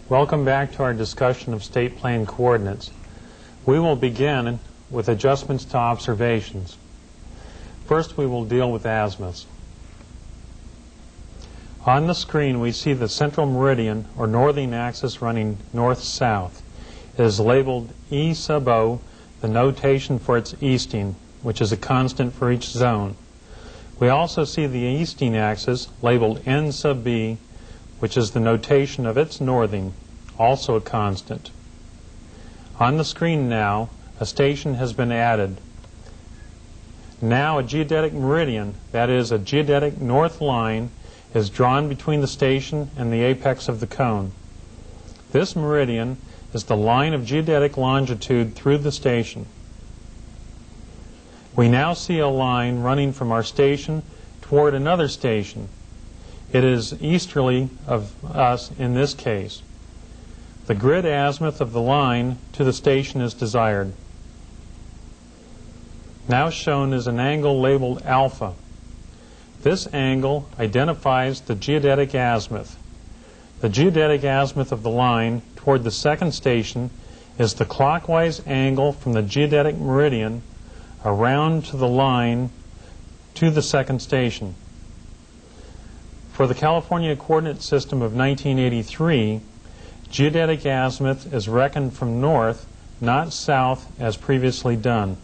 Welcome back to our discussion of state plane coordinates. We will begin with adjustments to observations. First, we will deal with azimuths. On the screen, we see the central meridian, or northing axis, running north-south. It is labeled E sub O, the notation for its easting, which is a constant for each zone. We also see the easting axis labeled N sub B, which is the notation of its northing, also a constant. On the screen now, a station has been added. Now a geodetic meridian, that is, a geodetic north line, is drawn between the station and the apex of the cone. This meridian is the line of geodetic longitude through the station. We now see a line running from our station toward another station. It is easterly of us in this case. The grid azimuth of the line to the station is desired. Now shown is an angle labeled alpha. This angle identifies the geodetic azimuth. The geodetic azimuth of the line toward the second station is the clockwise angle from the geodetic meridian around to the line to the second station. For the California Coordinate System of 1983, geodetic azimuth is reckoned from north, not south, as previously done.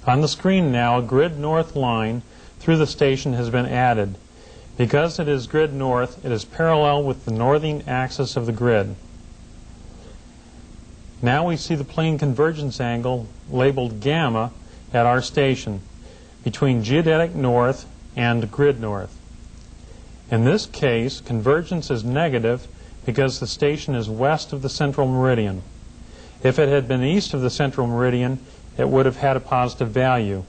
On the screen now, a grid north line through the station has been added. Because it is grid north, it is parallel with the northing axis of the grid. Now we see the plane convergence angle labeled gamma at our station between geodetic north and grid north. In this case, convergence is negative because the station is west of the central meridian. If it had been east of the central meridian, it would have had a positive value.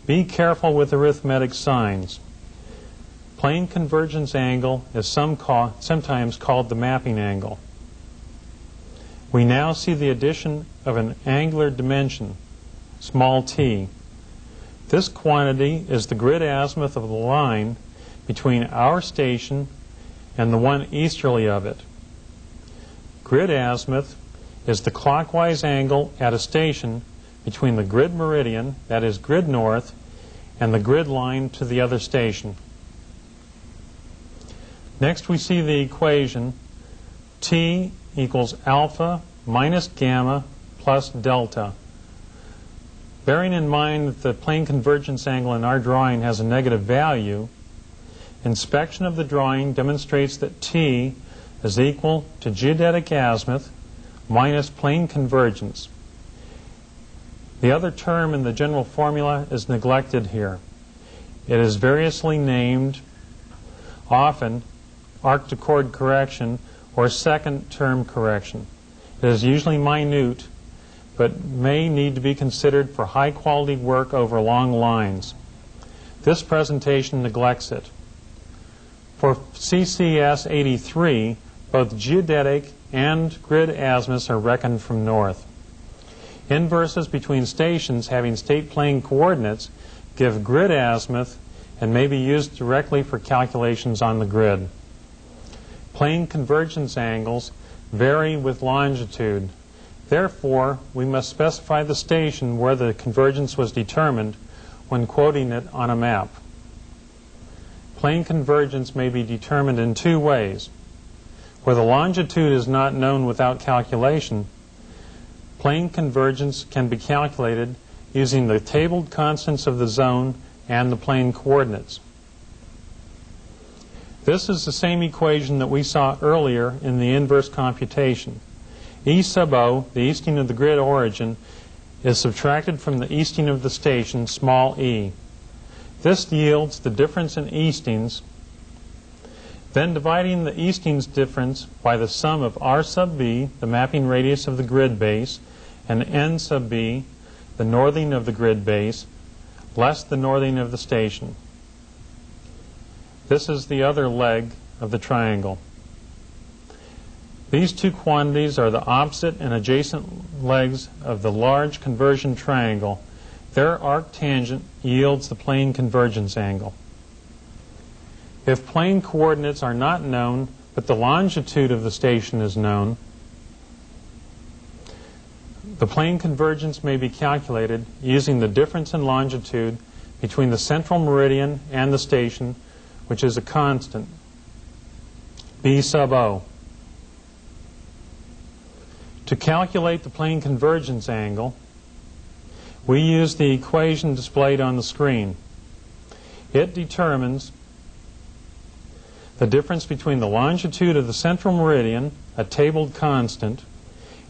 Be careful with arithmetic signs. Plane convergence angle is sometimes called the mapping angle. We now see the addition of an angular dimension, small t. This quantity is the grid azimuth of the line between our station and the one easterly of it. Grid azimuth is the clockwise angle at a station between the grid meridian, that is grid north, and the grid line to the other station. Next we see the equation T equals alpha minus gamma plus delta. Bearing in mind that the plane convergence angle in our drawing has a negative value, inspection of the drawing demonstrates that T is equal to geodetic azimuth minus plane convergence. The other term in the general formula is neglected here. It is variously named, often arc to chord correction or second term correction. It is usually minute, but may need to be considered for high quality work over long lines. This presentation neglects it. For CCS 83, both geodetic and grid azimuths are reckoned from north. Inverses between stations having state plane coordinates give grid azimuth and may be used directly for calculations on the grid. Plane convergence angles vary with longitude. Therefore, we must specify the station where the convergence was determined when quoting it on a map. Plane convergence may be determined in two ways. Where the longitude is not known without calculation, plane convergence can be calculated using the tabled constants of the zone and the plane coordinates. This is the same equation that we saw earlier in the inverse computation. E sub O, the easting of the grid origin, is subtracted from the easting of the station, small e. This yields the difference in eastings. Then dividing the eastings difference by the sum of R sub B, the mapping radius of the grid base, and N sub B, the northing of the grid base, less the northing of the station. This is the other leg of the triangle. These two quantities are the opposite and adjacent legs of the large conversion triangle. Their arctangent yields the plane convergence angle. If plane coordinates are not known but the longitude of the station is known, the plane convergence may be calculated using the difference in longitude between the central meridian and the station, which is a constant, b sub o. To calculate the plane convergence angle, we use the equation displayed on the screen. It determines the difference between the longitude of the central meridian, a tabled constant,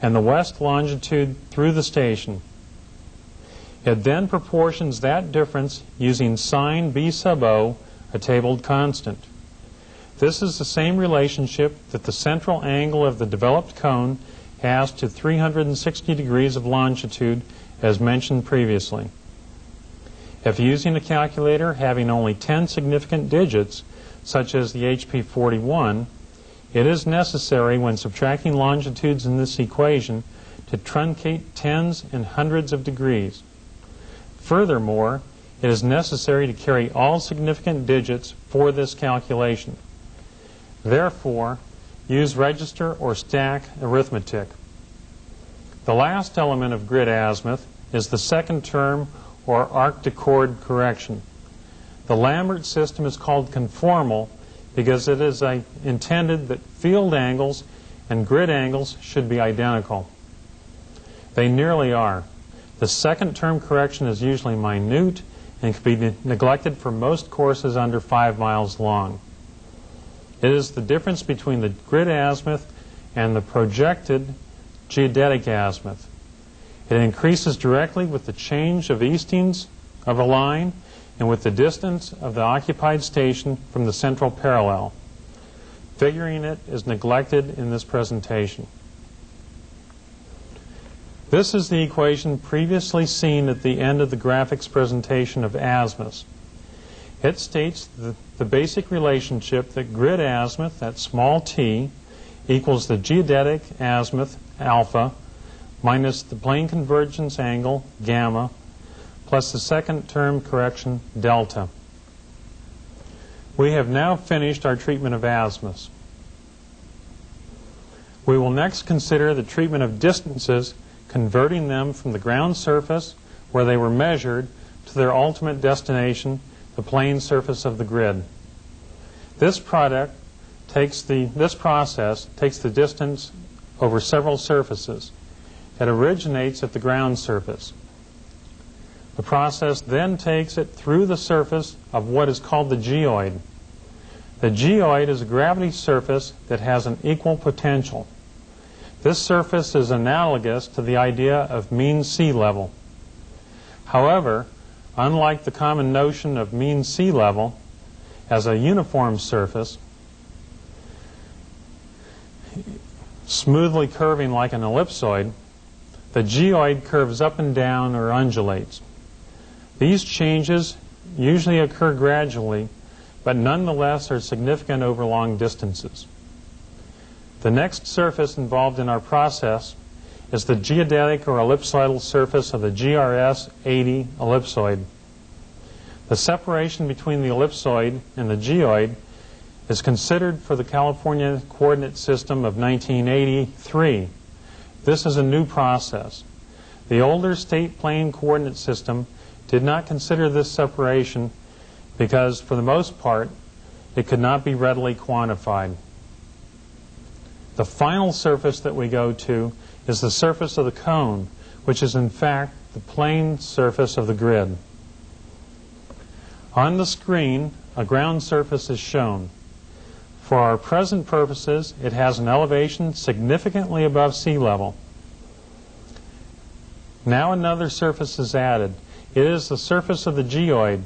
and the west longitude through the station. It then proportions that difference using sine b sub o, a tabled constant. This is the same relationship that the central angle of the developed cone has to 360 degrees of longitude, as mentioned previously. If using a calculator having only 10 significant digits, such as the HP 41, it is necessary when subtracting longitudes in this equation to truncate tens and hundreds of degrees. Furthermore, it is necessary to carry all significant digits for this calculation. Therefore, use register or stack arithmetic. The last element of grid azimuth is the second term, or arc de chord correction. The Lambert system is called conformal because it is intended that field angles and grid angles should be identical. They nearly are. The second term correction is usually minute and can be neglected for most courses under 5 miles long. It is the difference between the grid azimuth and the projected geodetic azimuth. It increases directly with the change of eastings of a line and with the distance of the occupied station from the central parallel. Figuring it is neglected in this presentation. This is the equation previously seen at the end of the graphics presentation of azimuths. It states the basic relationship that grid azimuth, that small t, equals the geodetic azimuth, alpha, minus the plane convergence angle, gamma, plus the second term correction, delta. We have now finished our treatment of azimuths. We will next consider the treatment of distances, converting them from the ground surface, where they were measured, to their ultimate destination, the plane surface of the grid. This process takes the distance over several surfaces. It originates at the ground surface. The process then takes it through the surface of what is called the geoid. The geoid is a gravity surface that has an equal potential. This surface is analogous to the idea of mean sea level. However, unlike the common notion of mean sea level as a uniform surface, smoothly curving like an ellipsoid, the geoid curves up and down or undulates. These changes usually occur gradually, but nonetheless are significant over long distances. The next surface involved in our process is the geodetic or ellipsoidal surface of the GRS 80 ellipsoid. The separation between the ellipsoid and the geoid is considered for the California coordinate system of 1983. This is a new process. The older state plane coordinate system did not consider this separation because, for the most part, it could not be readily quantified. The final surface that we go to is the surface of the cone, which is in fact the plane surface of the grid. On the screen, a ground surface is shown. For our present purposes, it has an elevation significantly above sea level. Now another surface is added. It is the surface of the geoid.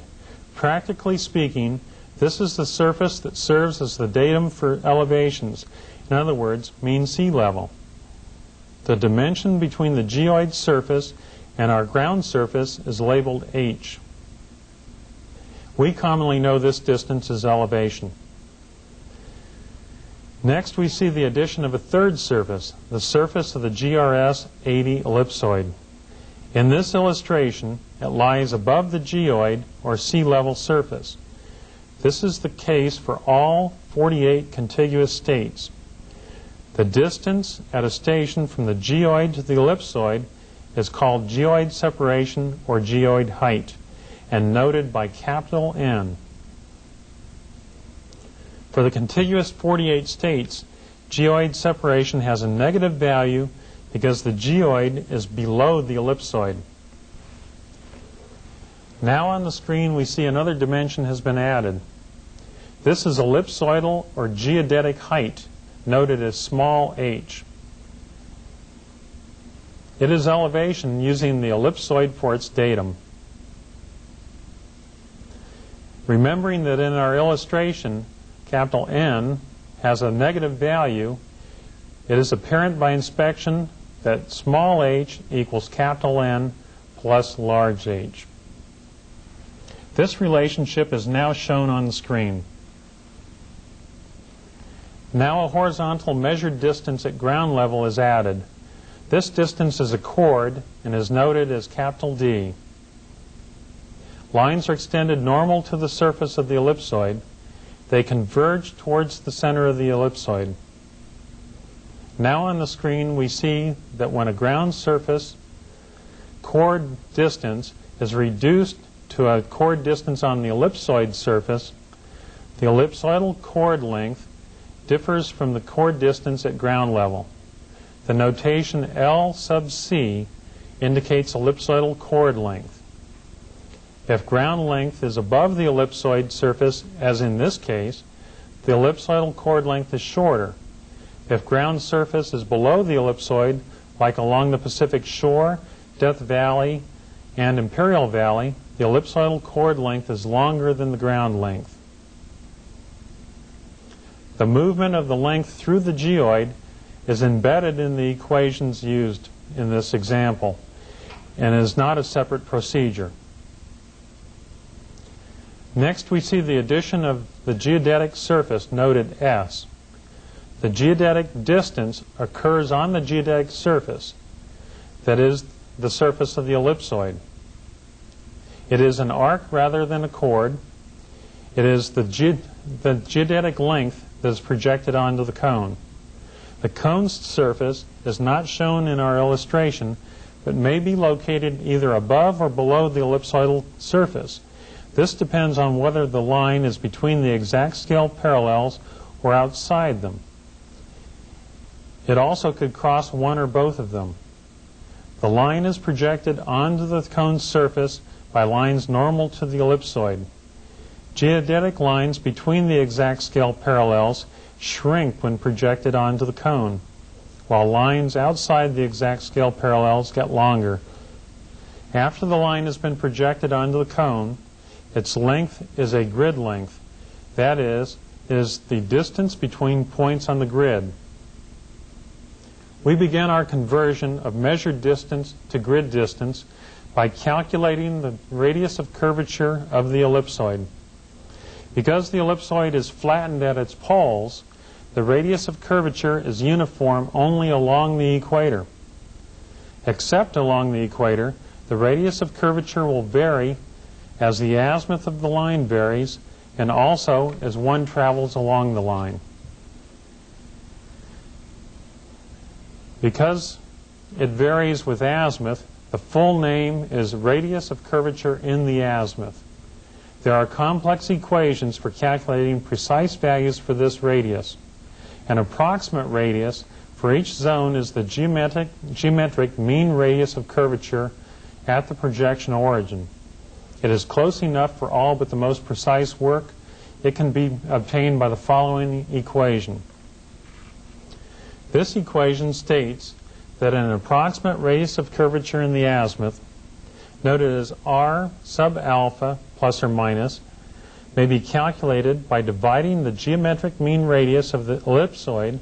Practically speaking, this is the surface that serves as the datum for elevations. In other words, mean sea level. The dimension between the geoid surface and our ground surface is labeled h. We commonly know this distance as elevation. Next, we see the addition of a third surface, the surface of the GRS 80 ellipsoid. In this illustration, it lies above the geoid or sea level surface. This is the case for all 48 contiguous states. The distance at a station from the geoid to the ellipsoid is called geoid separation or geoid height, and noted by capital N. For the contiguous 48 states, geoid separation has a negative value because the geoid is below the ellipsoid. Now on the screen we see another dimension has been added. This is ellipsoidal or geodetic height, noted as small h. It is elevation using the ellipsoid for its datum. Remembering that in our illustration, capital N has a negative value, it is apparent by inspection that small h equals capital N plus large H. This relationship is now shown on the screen. Now a horizontal measured distance at ground level is added. This distance is a chord and is noted as capital D. Lines are extended normal to the surface of the ellipsoid. They converge towards the center of the ellipsoid. Now on the screen we see that when a ground surface chord distance is reduced to a chord distance on the ellipsoid surface, the ellipsoidal chord length differs from the chord distance at ground level. The notation L sub c indicates ellipsoidal chord length. If ground length is above the ellipsoid surface, as in this case, the ellipsoidal chord length is shorter. If ground surface is below the ellipsoid, like along the Pacific Shore, Death Valley, and Imperial Valley, the ellipsoidal chord length is longer than the ground length. The movement of the length through the geoid is embedded in the equations used in this example and is not a separate procedure. Next we see the addition of the geodetic surface noted S. The geodetic distance occurs on the geodetic surface, that is, the surface of the ellipsoid. It is an arc rather than a chord. It is the geodetic length that is projected onto the cone. The cone's surface is not shown in our illustration, but may be located either above or below the ellipsoidal surface. This depends on whether the line is between the exact scale parallels or outside them. It also could cross one or both of them. The line is projected onto the cone's surface by lines normal to the ellipsoid. Geodetic lines between the exact scale parallels shrink when projected onto the cone, while lines outside the exact scale parallels get longer. After the line has been projected onto the cone, its length is a grid length. That is the distance between points on the grid. We begin our conversion of measured distance to grid distance by calculating the radius of curvature of the ellipsoid. Because the ellipsoid is flattened at its poles, the radius of curvature is uniform only along the equator. Except along the equator, the radius of curvature will vary as the azimuth of the line varies and also as one travels along the line. Because it varies with azimuth, the full name is radius of curvature in the azimuth. There are complex equations for calculating precise values for this radius. An approximate radius for each zone is the geometric mean radius of curvature at the projection origin. It is close enough for all but the most precise work. It can be obtained by the following equation. This equation states that an approximate radius of curvature in the azimuth, noted as r sub alpha plus or minus, may be calculated by dividing the geometric mean radius of the ellipsoid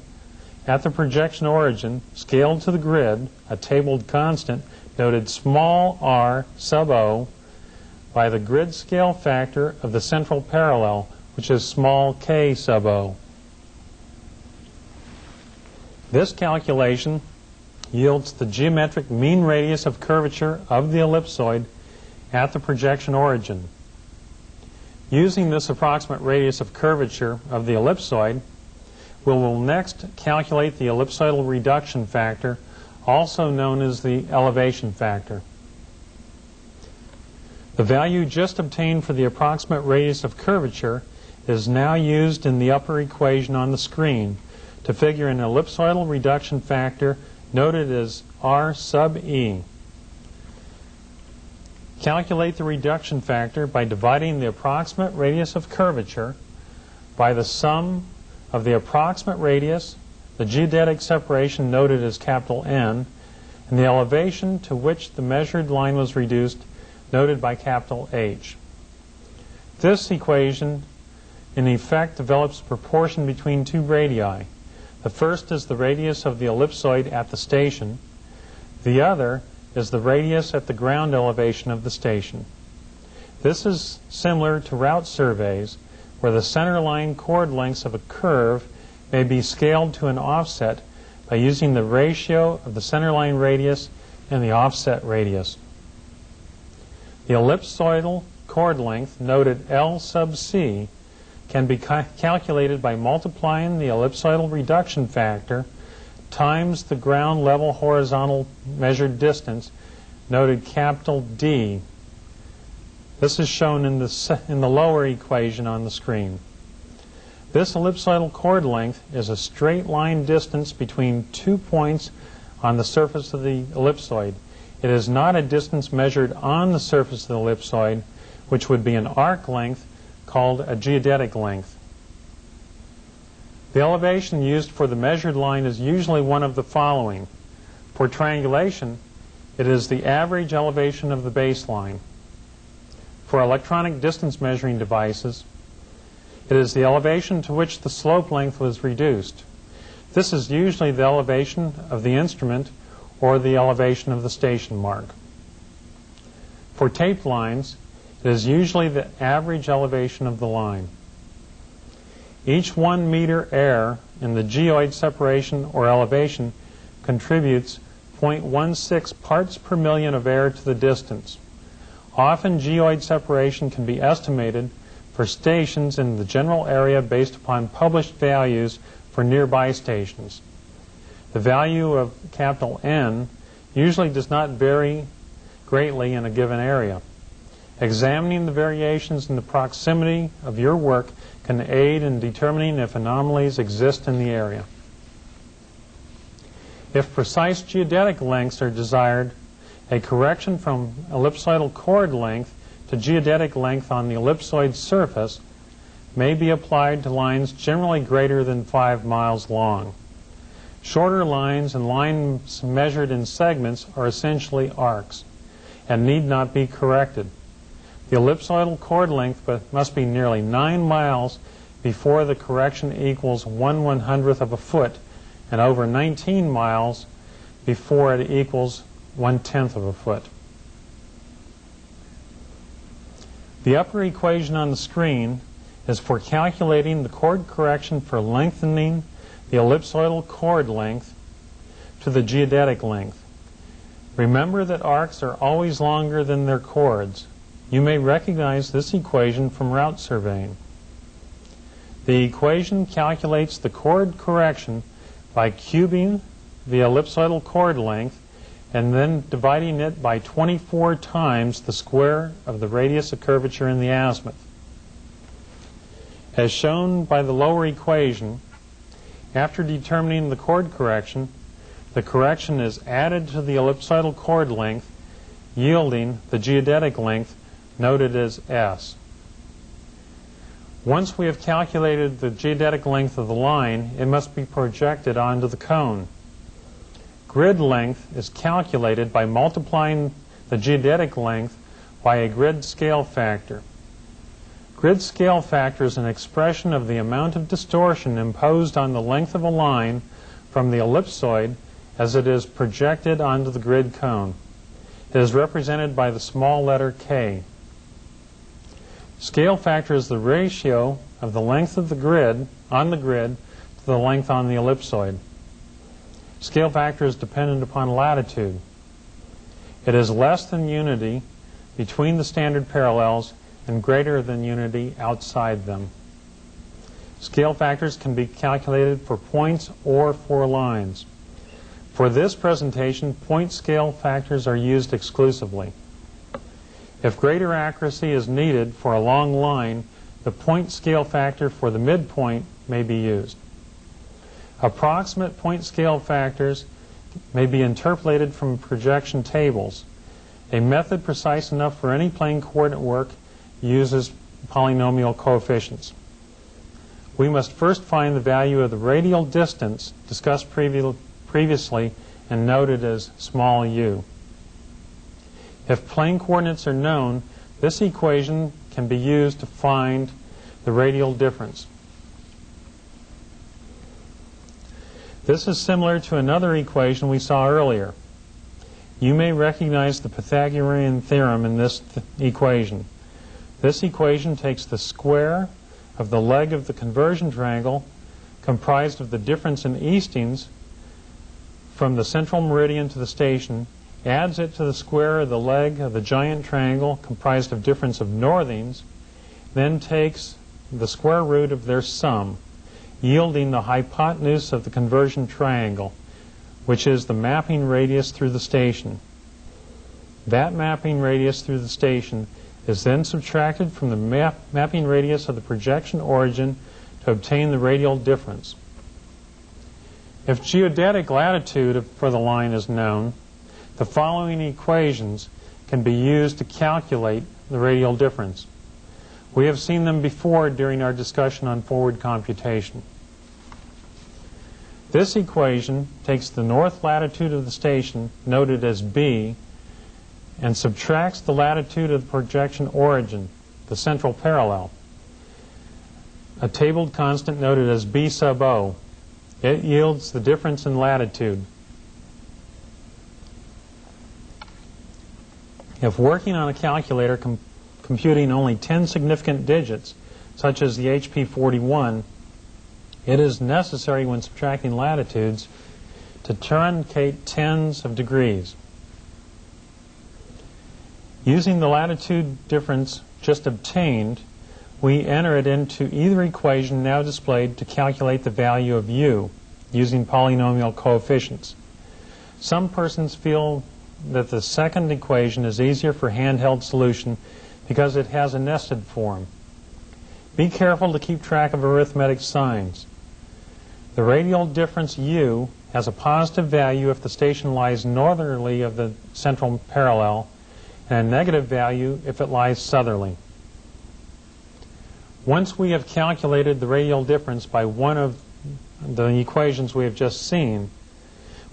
at the projection origin scaled to the grid, a tabled constant noted small r sub o, by the grid scale factor of the central parallel, which is small k sub o. This calculation yields the geometric mean radius of curvature of the ellipsoid at the projection origin. Using this approximate radius of curvature of the ellipsoid, we will next calculate the ellipsoidal reduction factor, also known as the elevation factor. The value just obtained for the approximate radius of curvature is now used in the upper equation on the screen to figure an ellipsoidal reduction factor noted as R sub E. Calculate the reduction factor by dividing the approximate radius of curvature by the sum of the approximate radius, the geodetic separation noted as capital N, and the elevation to which the measured line was reduced, noted by capital H. This equation in effect develops a proportion between two radii. The first is the radius of the ellipsoid at the station. The other is the radius at the ground elevation of the station. This is similar to route surveys, where the center line chord lengths of a curve may be scaled to an offset by using the ratio of the center line radius and the offset radius. The ellipsoidal chord length, noted L sub C, can be calculated by multiplying the ellipsoidal reduction factor times the ground level horizontal measured distance, noted capital D. This is shown in the lower equation on the screen. This ellipsoidal chord length is a straight line distance between 2 points on the surface of the ellipsoid. It is not a distance measured on the surface of the ellipsoid, which would be an arc length called a geodetic length. The elevation used for the measured line is usually one of the following. For triangulation, it is the average elevation of the baseline. For electronic distance measuring devices, it is the elevation to which the slope length was reduced. This is usually the elevation of the instrument or the elevation of the station mark. For tape lines, it is usually the average elevation of the line. Each 1 meter error in the geoid separation or elevation contributes 0.16 parts per million of error to the distance. Often geoid separation can be estimated for stations in the general area based upon published values for nearby stations. The value of capital N usually does not vary greatly in a given area. Examining the variations in the proximity of your work can aid in determining if anomalies exist in the area. If precise geodetic lengths are desired, a correction from ellipsoidal chord length to geodetic length on the ellipsoid surface may be applied to lines generally greater than 5 miles long. Shorter lines and lines measured in segments are essentially arcs and need not be corrected. The ellipsoidal chord length must be nearly 9 miles before the correction equals 1/100th of a foot, and over 19 miles before it equals 1/10th of a foot. The upper equation on the screen is for calculating the chord correction for lengthening the ellipsoidal chord length to the geodetic length. Remember that arcs are always longer than their chords. You may recognize this equation from route surveying. The equation calculates the chord correction by cubing the ellipsoidal chord length and then dividing it by 24 times the square of the radius of curvature in the azimuth. As shown by the lower equation, after determining the chord correction, the correction is added to the ellipsoidal chord length, yielding the geodetic length noted as S. Once we have calculated the geodetic length of the line, it must be projected onto the cone. Grid length is calculated by multiplying the geodetic length by a grid scale factor. Grid scale factor is an expression of the amount of distortion imposed on the length of a line from the ellipsoid as it is projected onto the grid cone. It is represented by the small letter K. Scale factor is the ratio of the length of the grid on the grid to the length on the ellipsoid. Scale factor is dependent upon latitude. It is less than unity between the standard parallels and greater than unity outside them. Scale factors can be calculated for points or for lines. For this presentation, point scale factors are used exclusively. If greater accuracy is needed for a long line, the point scale factor for the midpoint may be used. Approximate point scale factors may be interpolated from projection tables. A method precise enough for any plane coordinate work uses polynomial coefficients. We must first find the value of the radial distance discussed previously and noted as small u. If plane coordinates are known, this equation can be used to find the radial difference. This is similar to another equation we saw earlier. You may recognize the Pythagorean theorem in this equation. This equation takes the square of the leg of the conversion triangle comprised of the difference in eastings from the central meridian to the station, adds it to the square of the leg of the giant triangle comprised of difference of northings, then takes the square root of their sum, yielding the hypotenuse of the conversion triangle, which is the mapping radius through the station. That mapping radius through the station is then subtracted from the mapping radius of the projection origin to obtain the radial difference. If geodetic latitude for the line is known, the following equations can be used to calculate the radial difference. We have seen them before during our discussion on forward computation. This equation takes the north latitude of the station, noted as B, and subtracts the latitude of the projection origin, the central parallel, a tabled constant noted as B sub O. It yields the difference in latitude. If working on a calculator computing only 10 significant digits, such as the HP41, it is necessary when subtracting latitudes to truncate tens of degrees. Using the latitude difference just obtained, we enter it into either equation now displayed to calculate the value of u using polynomial coefficients. Some persons feel that the second equation is easier for handheld solution because it has a nested form. Be careful to keep track of arithmetic signs. The radial difference u has a positive value if the station lies northerly of the central parallel, and a negative value if it lies southerly. Once we have calculated the radial difference by one of the equations we have just seen,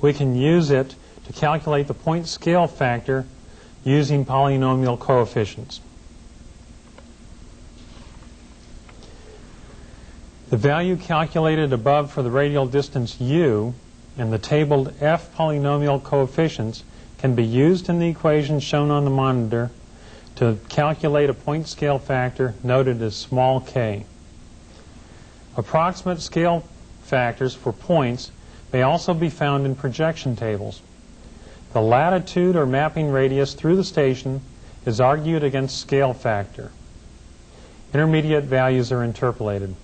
we can use it to calculate the point scale factor using polynomial coefficients. The value calculated above for the radial distance u and the tabled f polynomial coefficients can be used in the equation shown on the monitor to calculate a point scale factor noted as small k. Approximate scale factors for points may also be found in projection tables. The latitude or mapping radius through the station is argued against scale factor. Intermediate values are interpolated.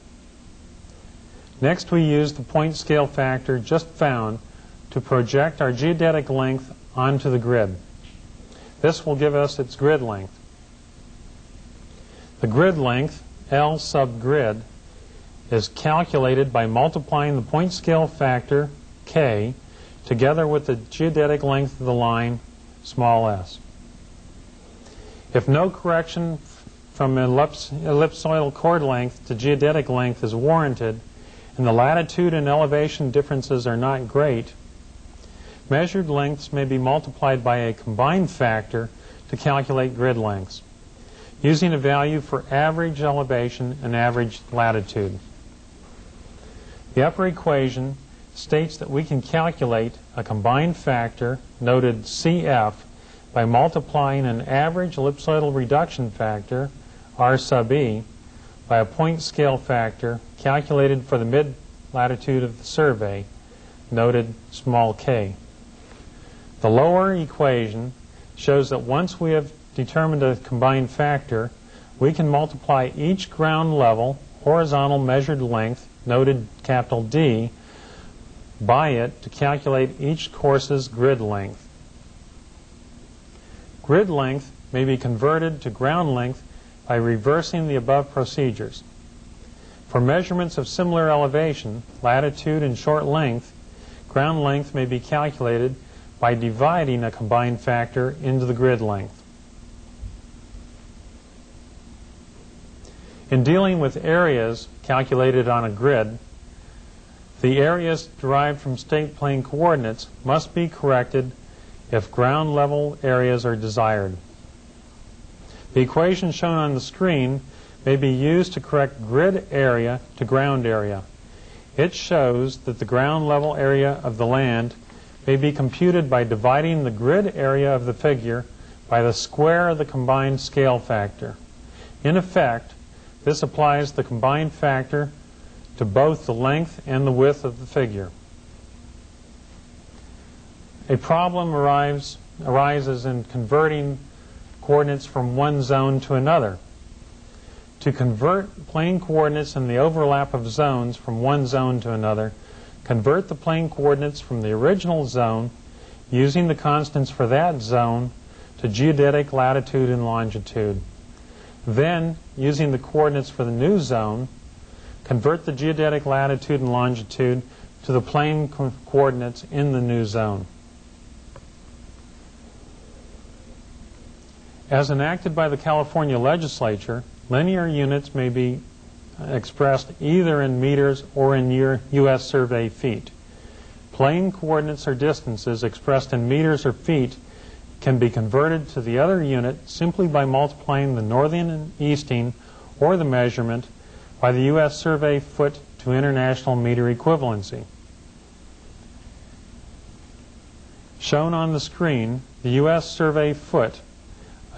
Next, we use the point scale factor just found to project our geodetic length onto the grid. This will give us its grid length. The grid length, L sub grid, is calculated by multiplying the point scale factor, k, together with the geodetic length of the line, small s. If no correction from ellipsoidal chord length to geodetic length is warranted, and the latitude and elevation differences are not great, measured lengths may be multiplied by a combined factor to calculate grid lengths, using a value for average elevation and average latitude. The upper equation states that we can calculate a combined factor, noted CF, by multiplying an average ellipsoidal reduction factor, R sub E, by a point scale factor calculated for the mid-latitude of the survey, noted small k. The lower equation shows that once we have determined a combined factor, we can multiply each ground level horizontal measured length, noted capital D, by it to calculate each course's grid length. Grid length may be converted to ground length by reversing the above procedures. For measurements of similar elevation, latitude and short length, ground length may be calculated by dividing a combined factor into the grid length. In dealing with areas calculated on a grid, the areas derived from state plane coordinates must be corrected if ground level areas are desired. The equation shown on the screen may be used to correct grid area to ground area. It shows that the ground level area of the land may be computed by dividing the grid area of the figure by the square of the combined scale factor. In effect, this applies the combined factor to both the length and the width of the figure. A problem arises in converting coordinates from one zone to another. To convert plane coordinates in the overlap of zones from one zone to another, convert the plane coordinates from the original zone using the constants for that zone to geodetic latitude and longitude. Then, using the coordinates for the new zone, convert the geodetic latitude and longitude to the plane coordinates in the new zone. As enacted by the California legislature, linear units may be expressed either in meters or in U.S. survey feet. Plane coordinates or distances expressed in meters or feet can be converted to the other unit simply by multiplying the northing and easting or the measurement by the U.S. survey foot to international meter equivalency. Shown on the screen, the U.S. survey foot,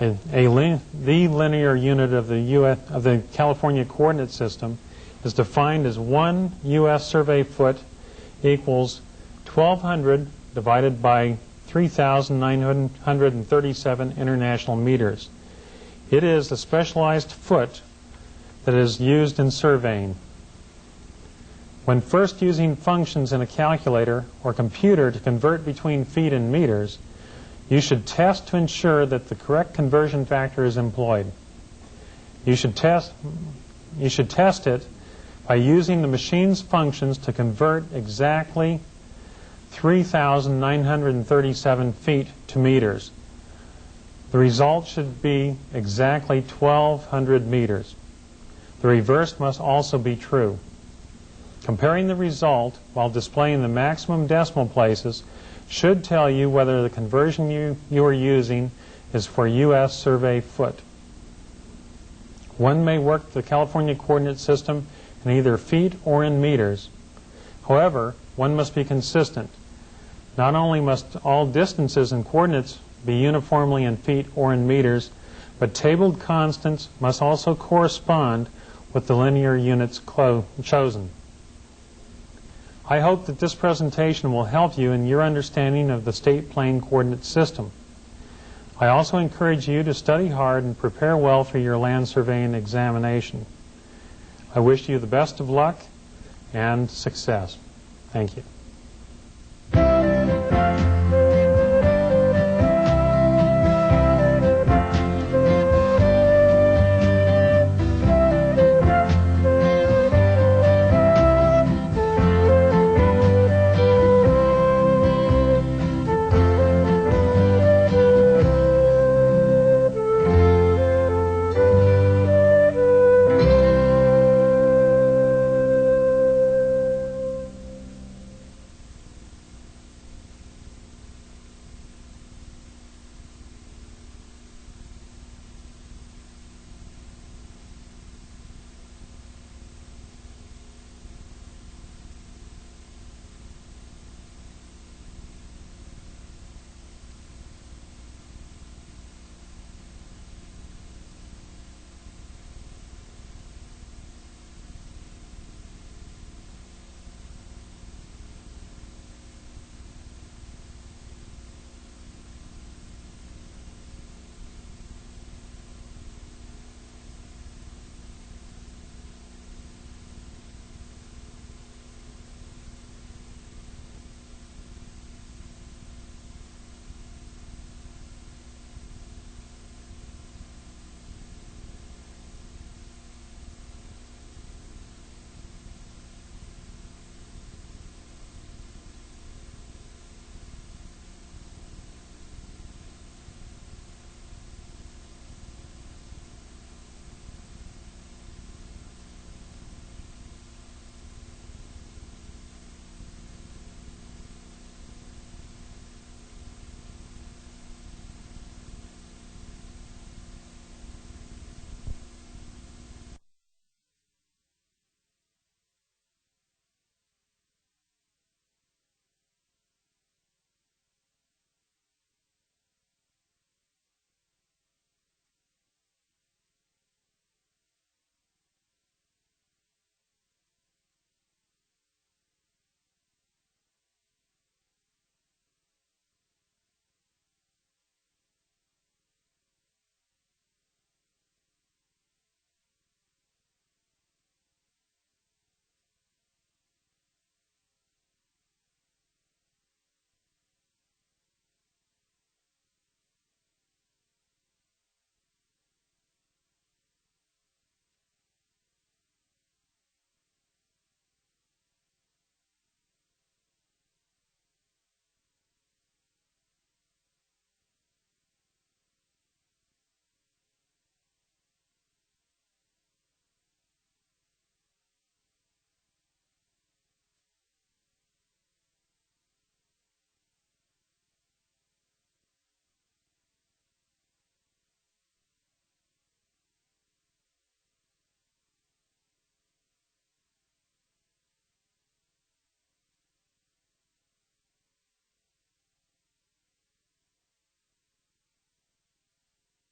the linear unit of the California coordinate system, is defined as 1 U.S. survey foot equals 1,200 divided by 3,937 international meters. It is a specialized foot that is used in surveying. When first using functions in a calculator or computer to convert between feet and meters, you should test to ensure that the correct conversion factor is employed. You should test it by using the machine's functions to convert exactly 3,937 feet to meters. The result should be exactly 1,200 meters. The reverse must also be true. Comparing the result while displaying the maximum decimal places should tell you whether the conversion you are using is for U.S. survey foot. One may work the California coordinate system in either feet or in meters. However, one must be consistent. Not only must all distances and coordinates be uniformly in feet or in meters, but tabled constants must also correspond with the linear units chosen. I hope that this presentation will help you in your understanding of the state plane coordinate system. I also encourage you to study hard and prepare well for your land surveying examination. I wish you the best of luck and success. Thank you.